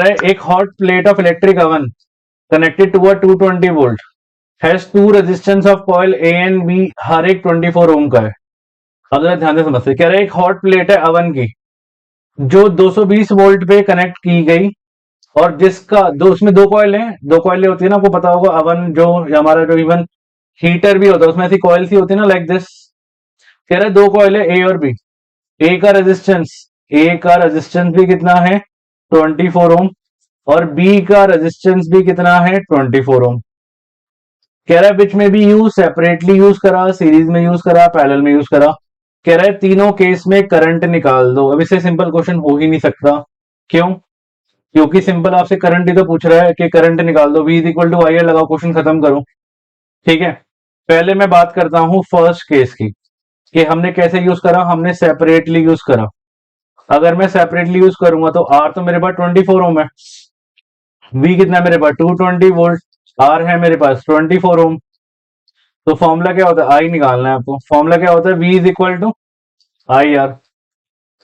एक hot plate of electric oven connected to a 220 volt has two resistance of coil A and B, हर एक 24 ओम का है। अब जरा ध्यान से समझते, कह रहे हैं एक हॉट प्लेट है अवन की जो 220 वोल्ट पे कनेक्ट की गई, और जिसका दो उसमें दो कॉइल हैं, दो कॉइलें होती है ना, आपको पता होगा अवन जो हमारा जो इवन हीटर भी होता है उसमें ऐसी कॉइल सी होती है ना, लाइक दिस। कह रहे हैं दो कॉइल है ए और बी। ए का रेजिस्टेंस भी कितना है 24 ओम, और बी का रेजिस्टेंस भी कितना है 24 ओम। कह रहा है विच में भी यूज सेपरेटली यूज करा, सीरीज में यूज करा, पैरेलल में यूज करा। कह रहा है तीनों केस में करंट निकाल दो। अब इससे सिंपल क्वेश्चन हो ही नहीं सकता। क्यों? क्योंकि सिंपल आपसे करंट ही तो पूछ रहा है कि करंट निकाल दो, V is equal to I R लगाओ, क्वेश्चन खत्म करो। ठीक है, पहले मैं बात करता हूं फर्स्ट केस की कि हमने कैसे यूज करा। हमने सेपरेटली यूज करा। अगर मैं सेपरेटली यूज करूंगा तो R तो मेरे पास 24 ओम है, V कितना है मेरे पास 220 वोल्ट, R है मेरे पास 24 ओम। तो फॉर्मूला क्या होता है, आई निकालना है आपको। फॉर्मूला क्या होता है, V is equal to I R.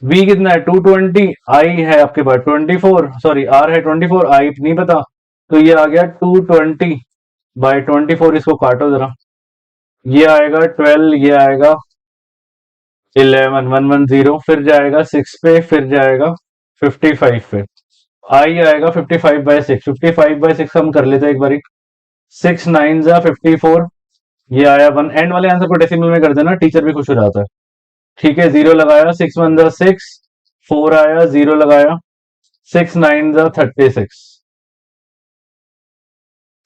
V कितना है 220, आई है आपके पास 24, सॉरी R है 24, आई नहीं पता, तो ये आ गया 220/24। इसको काटो जरा, ये आएगा 12, ये आएगा 11, 110, फिर जाएगा 6 पे, फिर जाएगा 55 पे। आई आएगा 55/6। 55/6 हम कर लेते हैं एक बारी। 6 9 जा 54, ये आया 1। एंड वाले आंसर को डेसिमल में कर देना, टीचर भी खुश हो जाता है। ठीक है, 0 लगाया, 6 1 जा 6, 4 आया, 0 लगाया, 6 9 जा 36,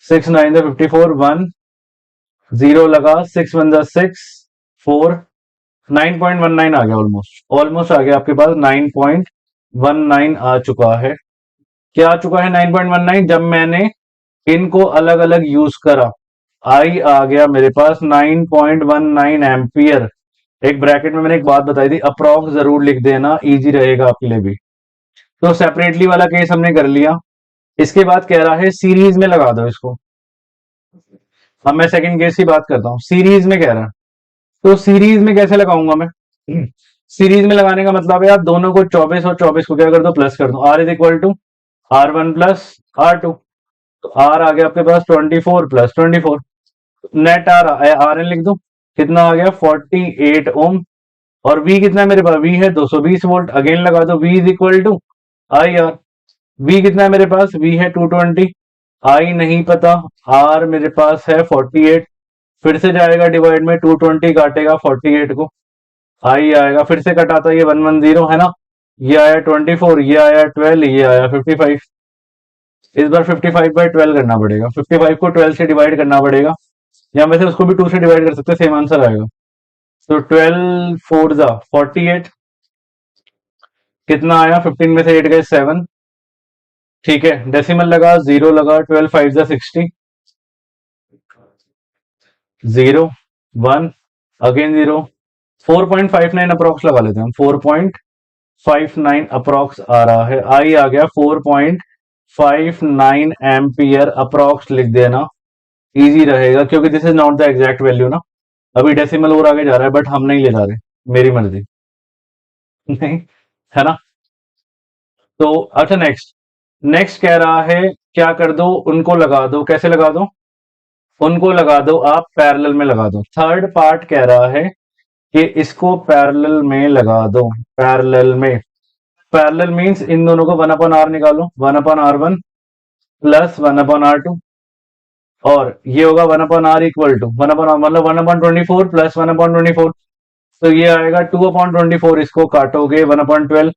6 9 जा 54, 1 0 लगा, 6 1 जा 6, 4, 9.19 आ गया, ऑलमोस्ट आ गया आपके पास 9.19 आ चुका है। क्या आ चुका है 9.19? जब मैंने इनको अलग अलग यूज करा, आई आ गया मेरे पास 9.19 एम्पियर। एक ब्रैकेट में मैंने एक बात बताई थी, अप्रॉक्स जरूर लिख देना, इजी रहेगा आपके लिए भी। तो सेपरेटली वाला केस हमने कर लिया। इसके बाद कह रहा है सीरीज में लगा दो इसको। अब मैं सेकंड केस की बात करता हूं, सीरीज में कह रहा है, तो सीरीज में कैसे लगाऊंगा मैं? सीरीज में लगाने का मतलब है आप दोनों को 24 और 24 को क्या कर दो, प्लस कर दो। R is equal to R1 plus R2, तो R आ गया आपके पास 24 प्लस 24, नेट आर एन लिख दो, कितना आ गया 48 ओम। और V कितना है मेरे पास, V है 220 वोल्ट, अगेन लगा दो, V is equal to I R. V कितना है मेरे पास, V है 220, आई नहीं पता, R मेरे पास है 48, फिर से जाएगा डिवाइड में, 220 काटेगा 48 को, आई आएगा, फिर से कटाता, ये 110 है ना, ये आया 24, ये आया 12, ये आया 55। इस बार 55/12 करना पड़ेगा, 55 को 12 से डिवाइड करना पड़ेगा, या वैसे उसको भी 2 से डिवाइड कर सकते हैं, सेम आंसर आएगा। तो 12 4 जा 48, कितना आया, 15 में से 8 गए 7। ठीक है, डेसिमल लगा, 0 लगा, 12 5 जा 60, 0 1 अगेन 0, 4.59 अप्रॉक्स लगा लेते हैं हम, 4.59 अप्रॉक्स आ रहा है। आई आ गया 4.59 एम्पियर, अप्रॉक्स लिख देना, इजी रहेगा, क्योंकि this is not the exact value ना। अभी डेसिमल और आगे जा रहा है, बट हम नहीं ले जा रहे, मेरी मर्जी। नहीं है ना। तो अच्छा, नेक्स्ट नेक्स्ट कह रहा है क्या कर दो, उनको लगा दो। कैसे लगा दो? उनको लगा दो आप पैरेलल में लगा दो। थर्ड पार्ट कह रहा है कि इसको पैरेलल में लगा दो। पैरेलल में, पैरेलल मींस इन दोनों को 1/r निकालो, 1/r1 प्लस 1/r2, और ये होगा 1/r इक्वल टू 1/r मतलब 1/24 प्लस 1/24, तो ये आएगा 2/24। इसको काटोगे 1/12,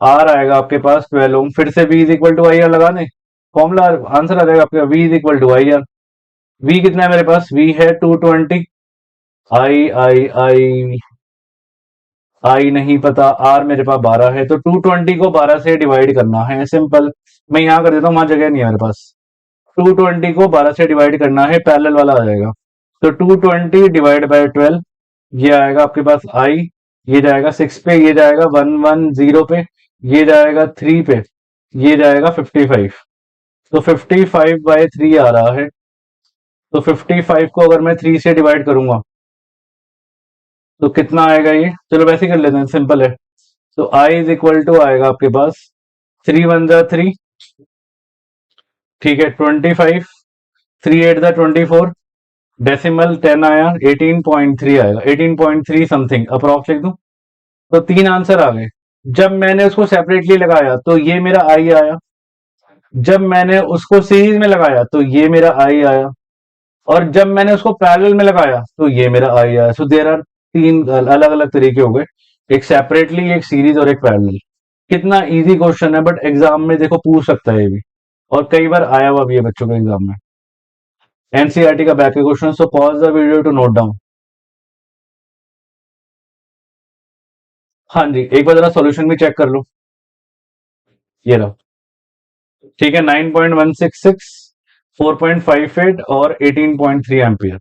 आर आएगा आपके पास 12 ओम। फिर से V is equal to I R लगा दें, फॉर्मूला आंसर आ जाएगा आपका, V is equal to I R. V कितना है मेरे पास, V है 220, आई आई आई आई नहीं पता, R मेरे पास 12 है, तो 220 को 12 से डिवाइड करना है, सिंपल। मैं यहां कर देता हूं, वहां जगह नहीं है मेरे पास। 220 को 12 से डिवाइड करना है, पैरेलल वाला आ जाएगा, तो 220 डिवाइड बाय 12, ये आएगा आपके पास I, ये जाएगा 6 पे, ये जाएगा 110 पे, ये जाएगा 3 पे, ये जाएगा 55, तो 55/3 आ रहा है। तो 55 को अगर मैं 3 से डिवाइड करूंगा तो कितना आएगा, ये चलो वैसे ही कर लेते हैं, सिंपल है। तो I इज इक्वल टू आएगा आपके पास 3 1 जा 3, ठीक है 25 3 8 द 24 डेसिमल 10 आया 18.3 आएगा 18.3 समथिंग अप्रॉक्स लिख दूं तो तीन आंसर आ गए। जब मैंने उसको सेपरेटली लगाया तो ये मेरा आई आया, जब मैंने उसको सीरीज में लगाया तो ये मेरा आई आया, और जब मैंने उसको पैरेलल में लगाया तो ये मेरा आई आया। सो देयर आर तीन अलग अलग तरीके हो गए, एक सेपरेटली, एक सीरीज और एक पैरेलल। कितना इजी क्वेश्चन है, बट एग्जाम में देखो पूछ सकता है ये भी, और कई बार आया हुआ भी है बच्चों के एग्जाम में। एनसीईआरटी का बैक के question, so pause the video to note down. हाँ जी, एक बार जरा सॉल्यूशन भी चेक कर लो। ये रहा, ठीक है 9.166, 4.58 और 18.3 एम्पियर।